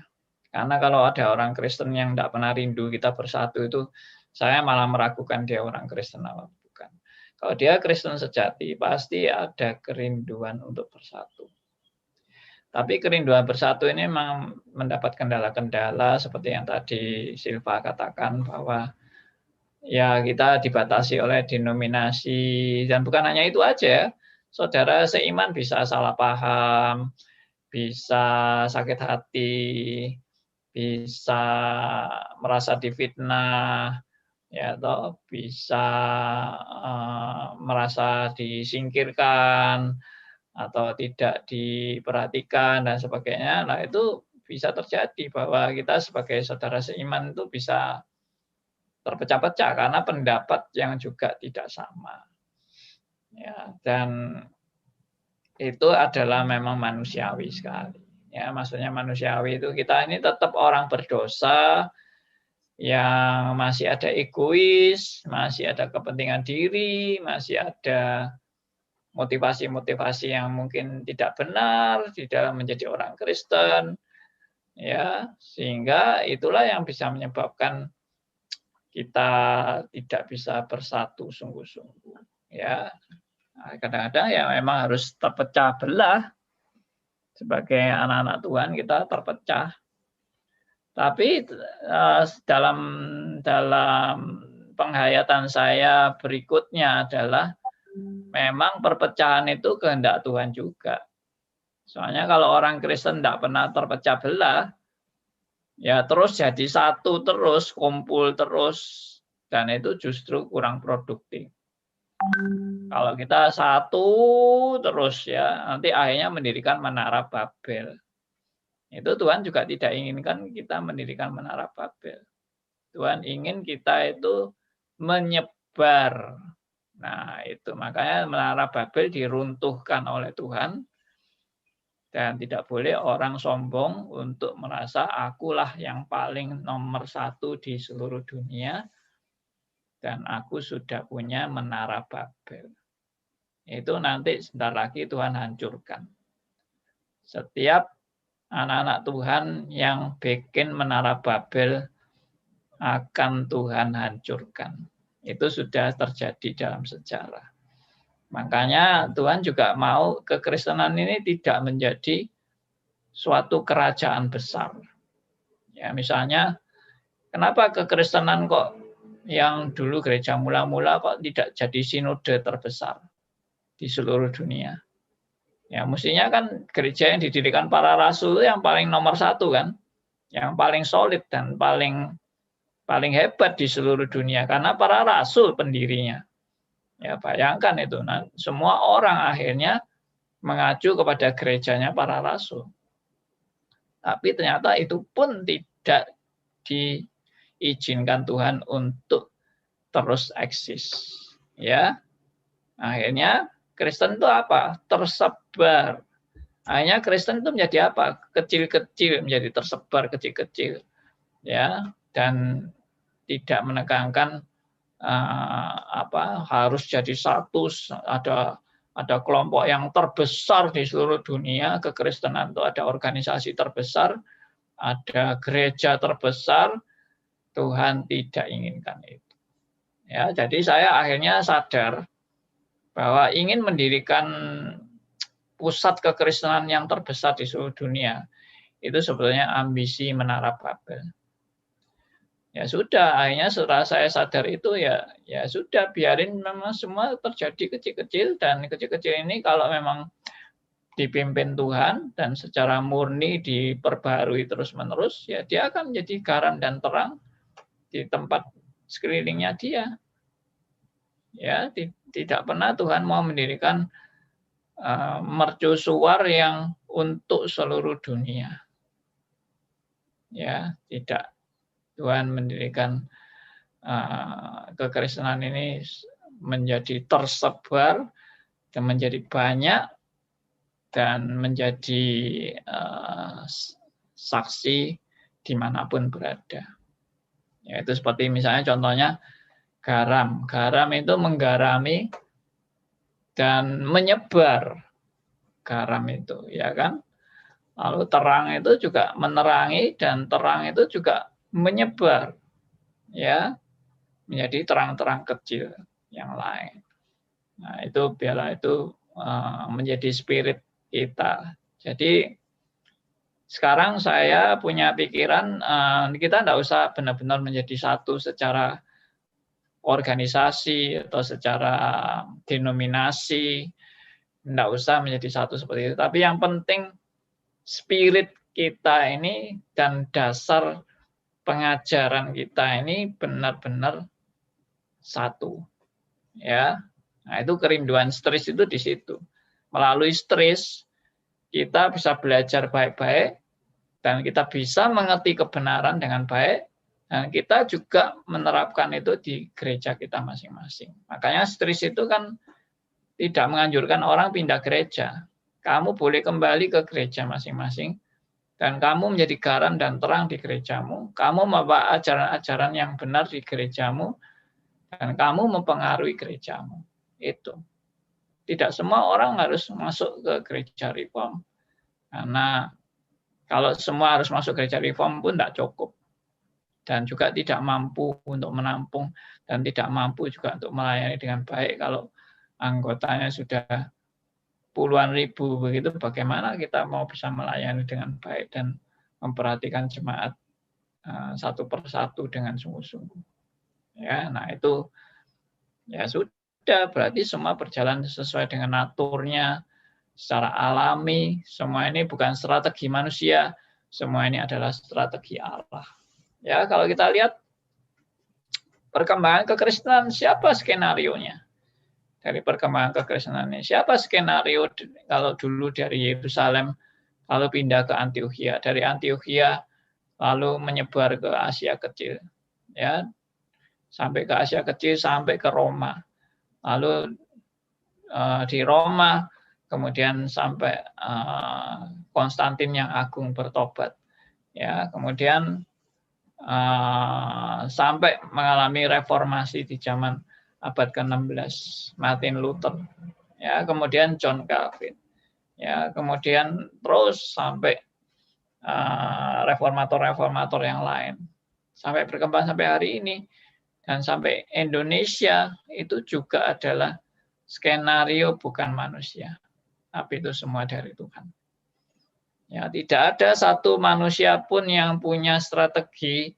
A: Karena kalau ada orang Kristen yang tidak pernah rindu kita bersatu, itu saya malah meragukan dia orang Kristen apa bukan. Kalau dia Kristen sejati, pasti ada kerinduan untuk bersatu. Tapi kerinduan bersatu ini memang mendapat kendala-kendala seperti yang tadi Silva katakan, bahwa ya kita dibatasi oleh denominasi, dan bukan hanya itu aja, saudara seiman bisa salah paham, bisa sakit hati, bisa merasa difitnah, ya toh, bisa merasa disingkirkan atau tidak diperhatikan dan sebagainya. Nah, itu bisa terjadi bahwa kita sebagai saudara seiman itu bisa terpecah-pecah karena pendapat yang juga tidak sama. Ya, dan itu adalah memang manusiawi sekali. Ya, maksudnya manusiawi itu kita ini tetap orang berdosa yang masih ada egois, masih ada kepentingan diri, masih ada motivasi-motivasi yang mungkin tidak benar di dalam menjadi orang Kristen. Ya, sehingga itulah yang bisa menyebabkan kita tidak bisa bersatu sungguh-sungguh, ya. Kadang-kadang ya memang harus terpecah belah. Sebagai anak-anak Tuhan kita terpecah. Tapi dalam penghayatan saya berikutnya adalah memang perpecahan itu kehendak Tuhan juga. Soalnya kalau orang Kristen tidak pernah terpecah belah, ya terus jadi satu terus, kumpul terus, dan itu justru kurang produktif. Kalau kita satu terus ya, nanti akhirnya mendirikan menara Babel. Itu Tuhan juga tidak inginkan kita mendirikan menara Babel. Tuhan ingin kita itu menyebar. Nah, itu makanya menara Babel diruntuhkan oleh Tuhan. Dan tidak boleh orang sombong untuk merasa akulah yang paling nomor satu di seluruh dunia, dan aku sudah punya menara Babel. Itu nanti sebentar lagi Tuhan hancurkan. Setiap anak-anak Tuhan yang bikin menara Babel akan Tuhan hancurkan. Itu sudah terjadi dalam sejarah. Makanya Tuhan juga mau kekristenan ini tidak menjadi suatu kerajaan besar. Ya, misalnya kenapa kekristenan kok yang dulu gereja mula-mula kok tidak jadi sinode terbesar di seluruh dunia? Ya, mestinya kan gereja yang didirikan para rasul itu yang paling nomor satu kan, yang paling solid dan paling hebat di seluruh dunia karena para rasul pendirinya. Ya, bayangkan itu. Nah, semua orang akhirnya mengacu kepada gerejanya para rasul. Tapi ternyata itu pun tidak diizinkan Tuhan untuk terus eksis. Ya, akhirnya Kristen itu apa? Tersebar. Akhirnya Kristen itu menjadi apa? Kecil-kecil, menjadi tersebar kecil-kecil. Ya, dan tidak menekankan harus jadi satu, ada kelompok yang terbesar di seluruh dunia. Kekristenan itu ada organisasi terbesar, ada gereja terbesar. Tuhan tidak inginkan itu. Ya, jadi saya akhirnya sadar bahwa ingin mendirikan pusat kekristenan yang terbesar di seluruh dunia itu sebetulnya ambisi Menara Babel. Ya sudah, akhirnya setelah saya sadar itu ya sudah, biarin memang semua terjadi kecil-kecil, dan kecil-kecil ini kalau memang dipimpin Tuhan dan secara murni diperbarui terus-menerus, ya dia akan menjadi garam dan terang di tempat sekelilingnya dia. Ya, tidak pernah Tuhan mau mendirikan mercusuar yang untuk seluruh dunia. Ya, tidak. Tuhan mendirikan kekristenan ini menjadi tersebar dan menjadi banyak dan menjadi saksi dimanapun berada. Yaitu seperti misalnya contohnya garam. Garam itu menggarami dan menyebar garam itu, ya kan? Lalu terang itu juga menerangi dan terang itu juga menyebar, ya, menjadi terang-terang kecil yang lain. Nah, itu biarlah itu menjadi spirit kita. Jadi sekarang saya punya pikiran kita tidak usah benar-benar menjadi satu secara organisasi atau secara denominasi, tidak usah menjadi satu seperti itu. Tapi yang penting spirit kita ini dan dasar pengajaran kita ini benar-benar satu. Ya. Nah, itu kerinduan stres itu di situ. Melalui stres kita bisa belajar baik-baik dan kita bisa mengerti kebenaran dengan baik, dan kita juga menerapkan itu di gereja kita masing-masing. Makanya stres itu kan tidak menganjurkan orang pindah gereja. Kamu boleh kembali ke gereja masing-masing dan kamu menjadi garam dan terang di gerejamu. Kamu membawa ajaran-ajaran yang benar di gerejamu dan kamu mempengaruhi gerejamu. Itu. Tidak semua orang harus masuk ke gereja reform. Karena kalau semua harus masuk gereja reform pun tidak cukup. Dan juga tidak mampu untuk menampung dan tidak mampu juga untuk melayani dengan baik kalau anggotanya sudah puluhan ribu begitu, bagaimana kita mau bisa melayani dengan baik dan memperhatikan jemaat satu persatu dengan sungguh-sungguh. Ya, nah itu ya sudah, berarti semua berjalan sesuai dengan naturnya, secara alami. Semua ini bukan strategi manusia, semua ini adalah strategi Allah. Ya, kalau kita lihat perkembangan kekristenan, siapa skenarionya? Dari perkembangan kekristenan ini, siapa skenario kalau dulu dari Yerusalem lalu pindah ke Antiokhia, dari Antiokhia lalu menyebar ke Asia Kecil, ya, sampai ke Asia Kecil sampai ke Roma, lalu di Roma kemudian sampai Konstantin yang agung bertobat, ya, kemudian sampai mengalami reformasi di zaman abad ke-16, Martin Luther, ya, kemudian John Calvin, ya, kemudian terus sampai reformator-reformator yang lain, sampai berkembang sampai hari ini, dan sampai Indonesia itu juga adalah skenario bukan manusia, tapi itu semua dari Tuhan. Ya, tidak ada satu manusia pun yang punya strategi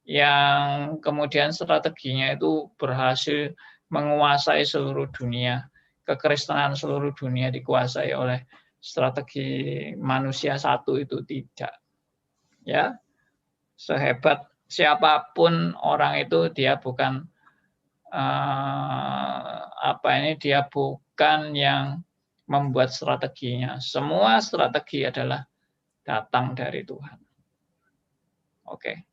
A: yang kemudian strateginya itu berhasil menguasai seluruh dunia. Kekristenan seluruh dunia dikuasai oleh strategi manusia satu, itu tidak. Ya, sehebat siapapun orang itu, dia bukan dia bukan yang membuat strateginya. Semua strategi adalah datang dari Tuhan. Oke.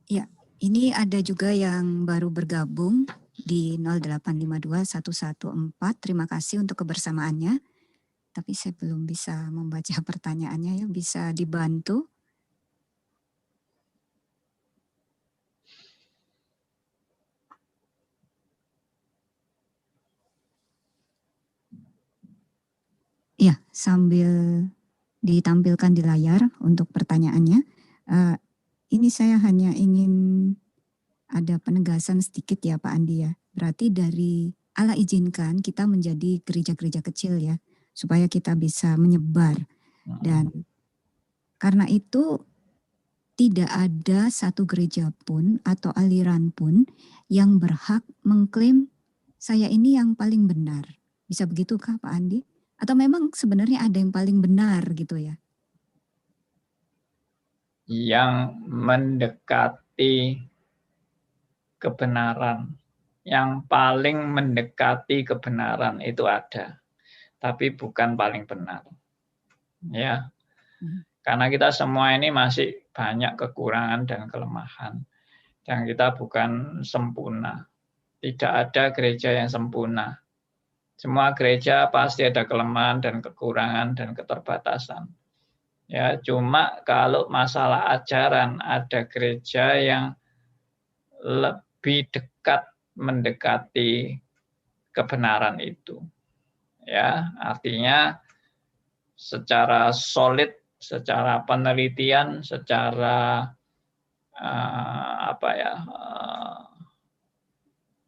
B: Ya, ini ada juga yang baru bergabung di 0852-114. Terima kasih untuk kebersamaannya. Tapi saya belum bisa membaca pertanyaannya, ya, bisa dibantu. Ya, sambil ditampilkan di layar untuk pertanyaannya. Ini saya hanya ingin ada penegasan sedikit ya Pak Andi ya. Berarti dari Allah izinkan kita menjadi gereja-gereja kecil ya, supaya kita bisa menyebar. Dan karena itu tidak ada satu gereja pun atau aliran pun yang berhak mengklaim saya ini yang paling benar. Bisa begitukah Pak Andi? Atau memang sebenarnya ada yang paling benar gitu ya?
A: Yang mendekati kebenaran, yang paling mendekati kebenaran itu ada, tapi bukan paling benar. Ya, karena kita semua ini masih banyak kekurangan dan kelemahan, dan kita bukan sempurna. Tidak ada gereja yang sempurna. Semua gereja pasti ada kelemahan dan kekurangan dan keterbatasan. Ya, cuma kalau masalah ajaran, ada gereja yang lebih dekat mendekati kebenaran itu. Ya, artinya secara solid, secara penelitian, secara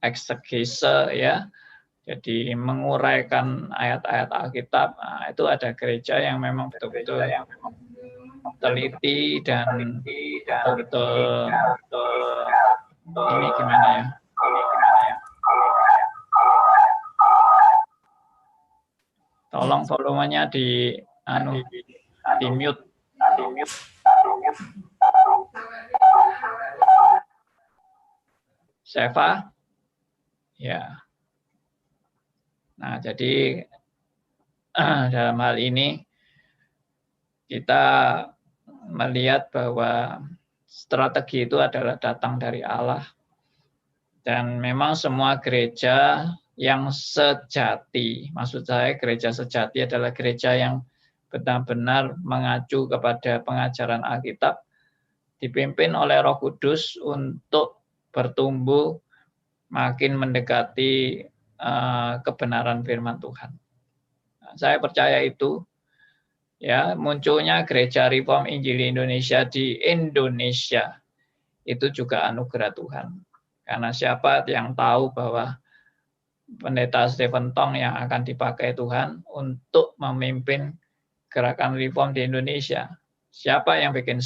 A: eksegese, ya. Jadi menguraikan ayat-ayat Alkitab, itu ada gereja yang memang betul-betul teliti dan betul-betul ini gimana ya? Tolong volumenya di mute. Seva? Ya. Nah, jadi dalam hal ini kita melihat bahwa strategi itu adalah datang dari Allah. Dan memang semua gereja yang sejati, maksud saya gereja sejati adalah gereja yang benar-benar mengacu kepada pengajaran Alkitab, dipimpin oleh Roh Kudus untuk bertumbuh makin mendekati kebenaran firman Tuhan. Nah, saya percaya itu. Ya, munculnya Gereja Reform Injili Indonesia di Indonesia itu juga anugerah Tuhan. Karena siapa yang tahu bahwa Pendeta Stephen Tong yang akan dipakai Tuhan untuk memimpin gerakan reform di Indonesia. Siapa yang bikin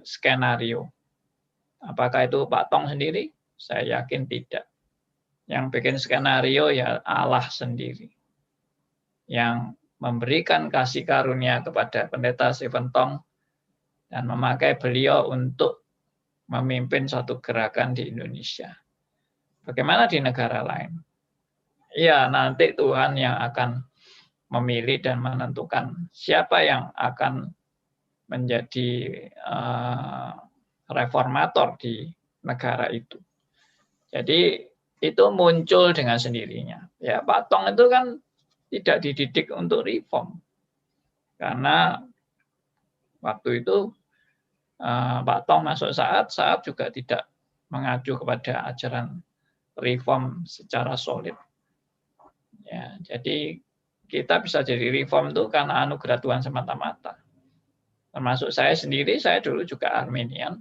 A: skenario? Apakah itu Pak Tong sendiri? Saya yakin tidak. Yang bikin skenario ya Allah sendiri. Yang memberikan kasih karunia kepada Pendeta Stephen Tong dan memakai beliau untuk memimpin suatu gerakan di Indonesia. Bagaimana di negara lain? Ya, nanti Tuhan yang akan memilih dan menentukan siapa yang akan menjadi reformator di negara itu. Jadi itu muncul dengan sendirinya. Ya, Pak Tong itu kan tidak dididik untuk reform. Karena waktu itu Pak Tong masuk saat juga tidak mengacu kepada ajaran reform secara solid. Ya, jadi kita bisa jadi reform itu karena anugerah Tuhan semata-mata. Termasuk saya sendiri, saya dulu juga Arminian.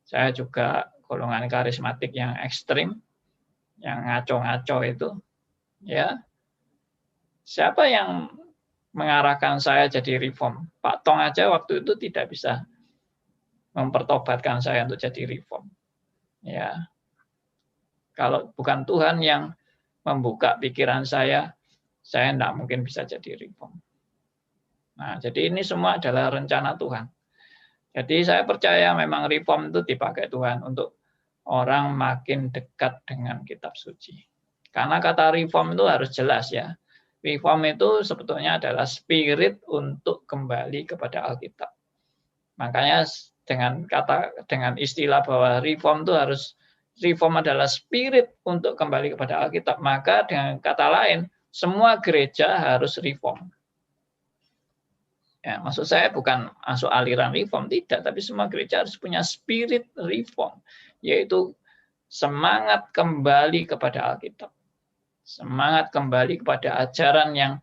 A: Saya juga golongan karismatik yang ekstrim, yang ngaco-ngaco itu. Ya, siapa yang mengarahkan saya jadi reform? Pak Tong aja waktu itu tidak bisa mempertobatkan saya untuk jadi reform. Ya, kalau bukan Tuhan yang membuka pikiran saya tidak mungkin bisa jadi reform. Nah, jadi ini semua adalah rencana Tuhan. Jadi saya percaya memang reform itu dipakai Tuhan untuk orang makin dekat dengan kitab suci. Karena kata reform itu harus jelas ya. Reform itu sebetulnya adalah spirit untuk kembali kepada Alkitab. Makanya dengan istilah bahwa reform itu reform adalah spirit untuk kembali kepada Alkitab. Maka dengan kata lain, semua gereja harus reform. Ya, maksud saya bukan masuk aliran reform, tidak, tapi semua gereja harus punya spirit reform, yaitu semangat kembali kepada Alkitab. Semangat kembali kepada ajaran yang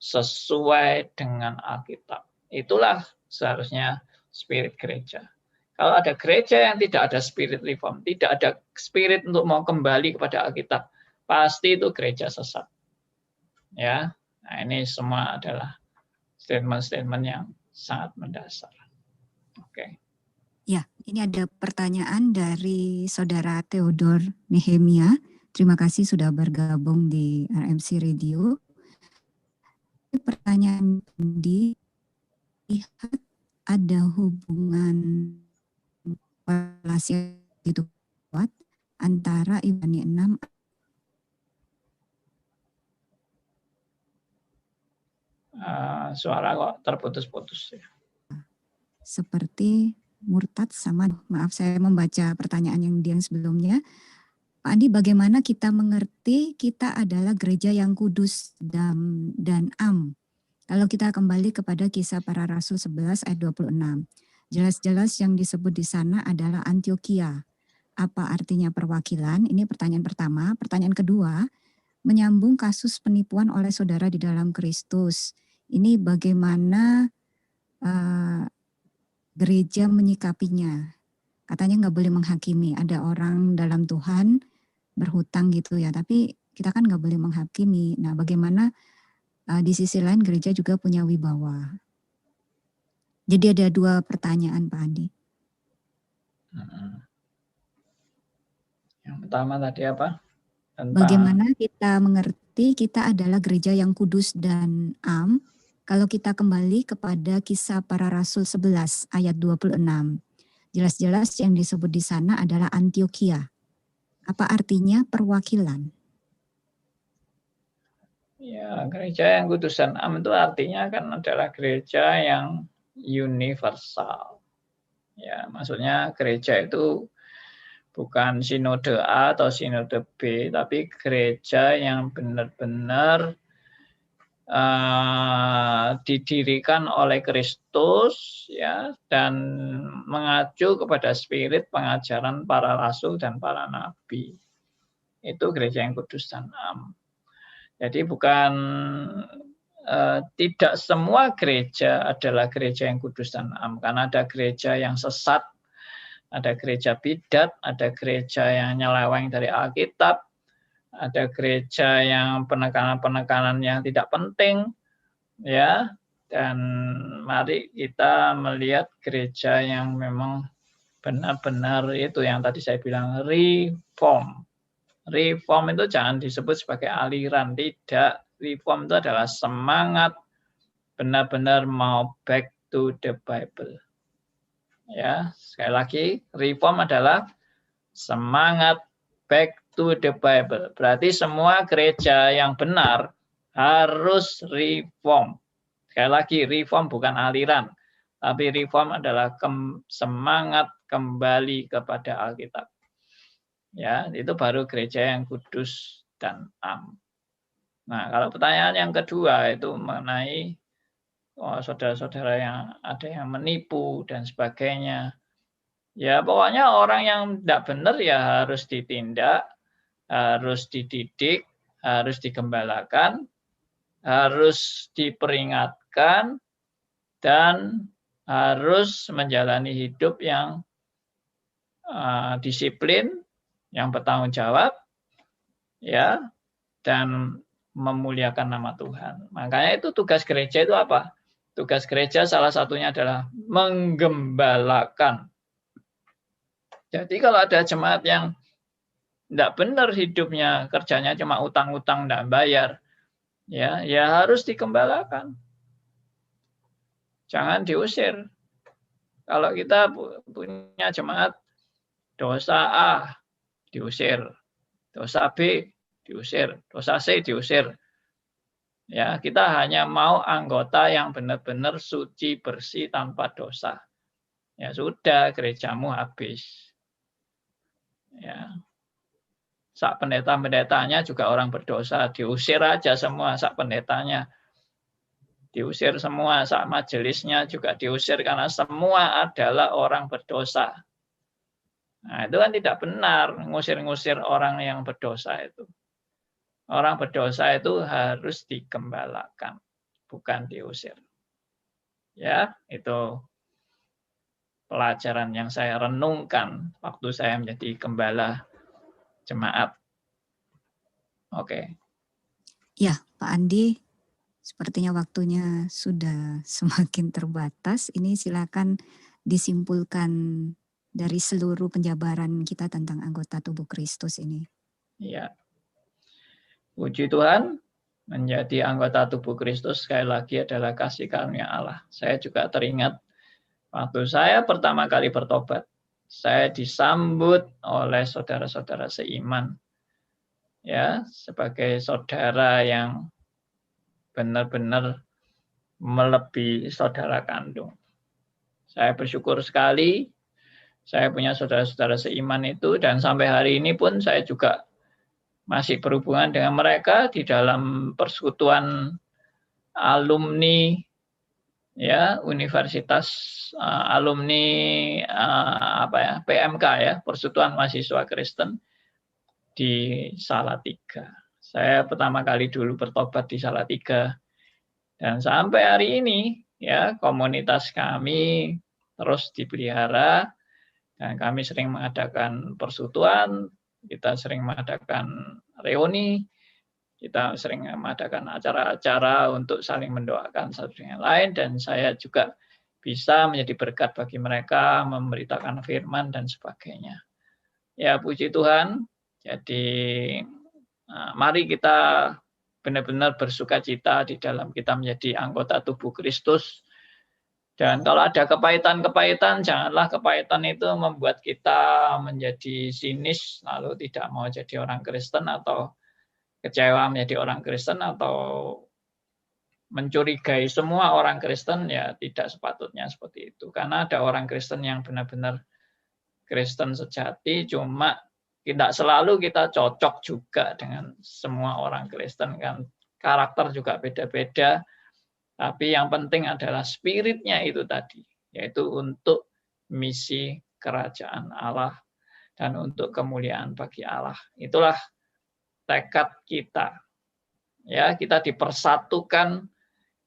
A: sesuai dengan Alkitab. Itulah seharusnya spirit gereja. Kalau ada gereja yang tidak ada spirit reform, tidak ada spirit untuk mau kembali kepada Alkitab, pasti itu gereja sesat. Ya, nah ini semua adalah statement-statement yang sangat mendasar. Oke.
B: Ya, ini ada pertanyaan dari Saudara Theodor Nehemia. Terima kasih sudah bergabung di RMC Radio. Pertanyaan lihat ada hubungan relasi itu kuat antara Ibrani 6
A: Suara kok terputus-putus ya.
B: Seperti murtad sama, maaf saya membaca pertanyaan yang sebelumnya. Pak Andi, bagaimana kita mengerti kita adalah gereja yang kudus dan am? Kalau kita kembali kepada Kisah Para Rasul 11 ayat 26. Jelas-jelas yang disebut di sana adalah Antioquia. Apa artinya perwakilan? Ini pertanyaan pertama. Pertanyaan kedua, menyambung kasus penipuan oleh saudara di dalam Kristus. Ini bagaimana gereja menyikapinya? Katanya nggak boleh menghakimi. Ada orang dalam Tuhan berhutang gitu ya, tapi kita kan nggak boleh menghakimi. Nah, bagaimana di sisi lain gereja juga punya wibawa? Jadi ada dua pertanyaan, Pak Andi.
A: Yang pertama tadi apa?
B: Bagaimana kita mengerti kita adalah gereja yang kudus dan am? Kalau kita kembali kepada Kisah Para Rasul 11 ayat 26. Jelas-jelas yang disebut di sana adalah Antioquia. Apa artinya perwakilan?
A: Ya, gereja yang kudus dan am itu artinya kan adalah gereja yang universal. Ya, maksudnya gereja itu bukan sinode A atau sinode B, tapi gereja yang benar-benar didirikan oleh Kristus ya, dan mengacu kepada spirit pengajaran para rasul dan para nabi. Itu gereja yang kudus dan am. Jadi bukan tidak semua gereja adalah gereja yang kudus dan am, karena ada gereja yang sesat, ada gereja bidat, ada gereja yang nyeleweng dari Alkitab, ada gereja yang penekanan-penekanan yang tidak penting, ya. Dan mari kita melihat gereja yang memang benar-benar itu yang tadi saya bilang reform. Reform itu jangan disebut sebagai aliran, tidak. Reform itu adalah semangat benar-benar mau back to the Bible. Ya, sekali lagi, reform adalah semangat back to the Bible. Berarti semua gereja yang benar harus reform. Sekali lagi, reform bukan aliran, tapi reform adalah semangat kembali kepada Alkitab. Ya, itu baru gereja yang kudus dan am. Nah, kalau pertanyaan yang kedua itu mengenai saudara-saudara yang ada yang menipu dan sebagainya. Ya, pokoknya orang yang tidak benar ya harus ditindak, harus dididik, harus digembalakan, harus diperingatkan, dan harus menjalani hidup yang disiplin, yang bertanggung jawab, ya, dan memuliakan nama Tuhan. Makanya itu tugas gereja itu apa? Tugas gereja salah satunya adalah menggembalakan. Jadi kalau ada jemaat yang tidak benar hidupnya, kerjanya cuma utang-utang, tidak bayar, ya harus digembalakan. Jangan diusir. Kalau kita punya jemaat dosa A diusir, dosa B diusir, dosa C diusir. Ya, kita hanya mau anggota yang benar-benar suci, bersih, tanpa dosa. Ya sudah, gerejamu habis. Ya. Sak pendeta-pendetanya juga orang berdosa, diusir aja semua sak pendetanya. Diusir semua, sak majelisnya juga diusir karena semua adalah orang berdosa. Nah, itu kan tidak benar ngusir-ngusir orang yang berdosa itu. Orang berdosa itu harus digembalakan, bukan diusir. Ya, itu pelajaran yang saya renungkan waktu saya menjadi gembala jemaat. Oke.
B: Ya, Pak Andi, sepertinya waktunya sudah semakin terbatas. Ini silakan disimpulkan dari seluruh penjabaran kita tentang anggota tubuh Kristus ini.
A: Ya. Puji Tuhan, menjadi anggota tubuh Kristus sekali lagi adalah kasih karunia Allah. Saya juga teringat waktu saya pertama kali bertobat, saya disambut oleh saudara-saudara seiman, ya, sebagai saudara yang benar-benar melebihi saudara kandung. Saya bersyukur sekali, saya punya saudara-saudara seiman itu, dan sampai hari ini pun saya juga masih berhubungan dengan mereka di dalam persekutuan alumni, ya, Universitas alumni PMK, ya, Persekutuan Mahasiswa Kristen di Salatiga. Saya pertama kali dulu bertobat di Salatiga, dan sampai hari ini, ya, komunitas kami terus dipelihara, dan kami sering mengadakan persekutuan, kita sering mengadakan reuni, kita sering mengadakan acara-acara untuk saling mendoakan satu dengan lain, dan saya juga bisa menjadi berkat bagi mereka, memberitakan firman dan sebagainya. Ya, puji Tuhan. Jadi mari kita benar-benar bersukacita di dalam kita menjadi anggota tubuh Kristus. Dan kalau ada kepahitan-kepahitan, janganlah kepahitan itu membuat kita menjadi sinis, lalu tidak mau jadi orang Kristen, atau kecewa menjadi orang Kristen, atau mencurigai semua orang Kristen. Ya, tidak sepatutnya seperti itu. Karena ada orang Kristen yang benar-benar Kristen sejati, cuma tidak selalu kita cocok juga dengan semua orang Kristen, kan karakter juga beda-beda. Tapi yang penting adalah spiritnya itu tadi, yaitu untuk misi kerajaan Allah dan untuk kemuliaan bagi Allah. Itulah tekad kita. Ya, kita dipersatukan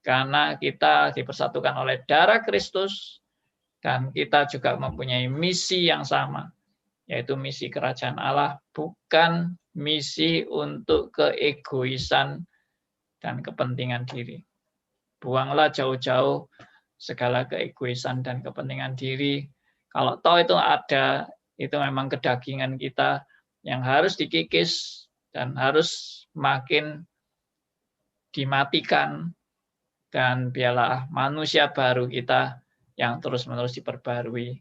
A: karena kita dipersatukan oleh darah Kristus, dan kita juga mempunyai misi yang sama, yaitu misi kerajaan Allah, bukan misi untuk keegoisan dan kepentingan diri. Buanglah jauh-jauh segala keegoisan dan kepentingan diri. Kalau toh itu ada, itu memang kedagingan kita yang harus dikikis dan harus makin dimatikan, dan biarlah manusia baru kita yang terus-menerus diperbarui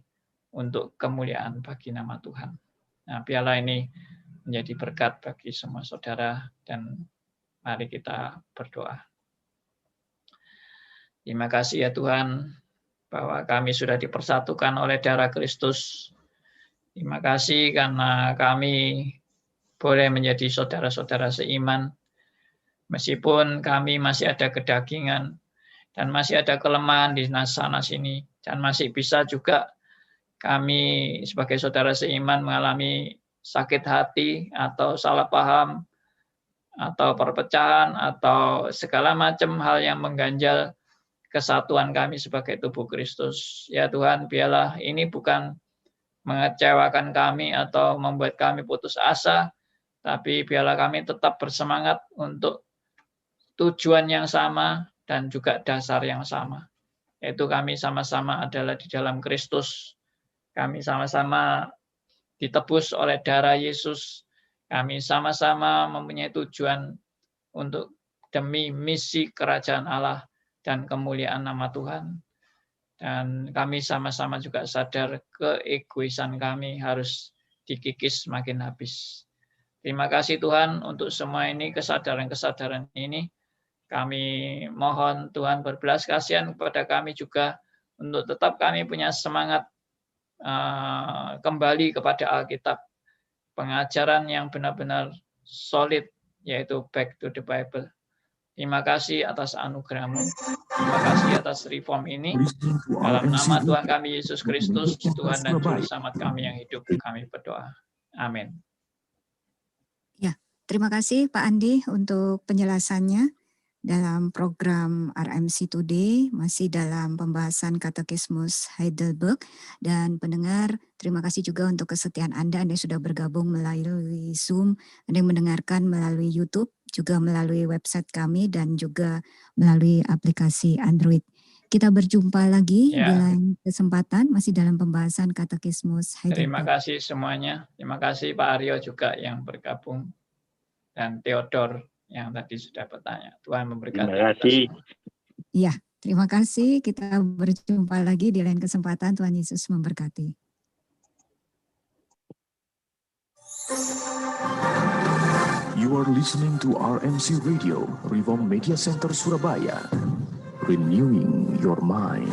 A: untuk kemuliaan bagi nama Tuhan. Nah, biarlah ini menjadi berkat bagi semua saudara, dan mari kita berdoa. Terima kasih ya Tuhan, bahwa kami sudah dipersatukan oleh darah Kristus. Terima kasih karena kami boleh menjadi saudara-saudara seiman, meskipun kami masih ada kedagingan, dan masih ada kelemahan di sana sini, dan masih bisa juga kami sebagai saudara seiman mengalami sakit hati, atau salah paham, atau perpecahan, atau segala macam hal yang mengganjal kesatuan kami sebagai tubuh Kristus. Ya Tuhan, biarlah ini bukan mengecewakan kami atau membuat kami putus asa, tapi biarlah kami tetap bersemangat untuk tujuan yang sama dan juga dasar yang sama. Yaitu kami sama-sama adalah di dalam Kristus. Kami sama-sama ditebus oleh darah Yesus. Kami sama-sama mempunyai tujuan untuk demi misi kerajaan Allah dan kemuliaan nama Tuhan. Dan kami sama-sama juga sadar keegoisan kami harus dikikis makin habis. Terima kasih Tuhan untuk semua ini, kesadaran-kesadaran ini. Kami mohon Tuhan berbelas kasihan kepada kami juga untuk tetap kami punya semangat kembali kepada Alkitab. Pengajaran yang benar-benar solid, yaitu back to the Bible. Terima kasih atas anugerah-Mu. Terima kasih atas reform ini. Dalam nama Tuhan kami Yesus Kristus, Tuhan dan Juru Selamat kami yang hidup, kami berdoa. Amin.
B: Ya, terima kasih Pak Andi untuk penjelasannya. Dalam program RMC Today, masih dalam pembahasan Katekismus Heidelberg. Dan pendengar, terima kasih juga untuk kesetiaan Anda yang sudah bergabung melalui Zoom, Anda yang mendengarkan melalui YouTube, juga melalui website kami, dan juga melalui aplikasi Android. Kita berjumpa lagi di lain kesempatan, masih dalam pembahasan Katekismus Heidelberg.
A: Terima kasih semuanya. Terima kasih Pak Aryo juga yang bergabung, dan Theodor yang tadi sudah bertanya. Tuhan memberkati.
C: Terima kasih.
B: Iya, terima kasih. Kita berjumpa lagi di lain kesempatan. Tuhan Yesus memberkati.
D: You are listening to RMC Radio, Reform Media Center Surabaya. Renewing your mind.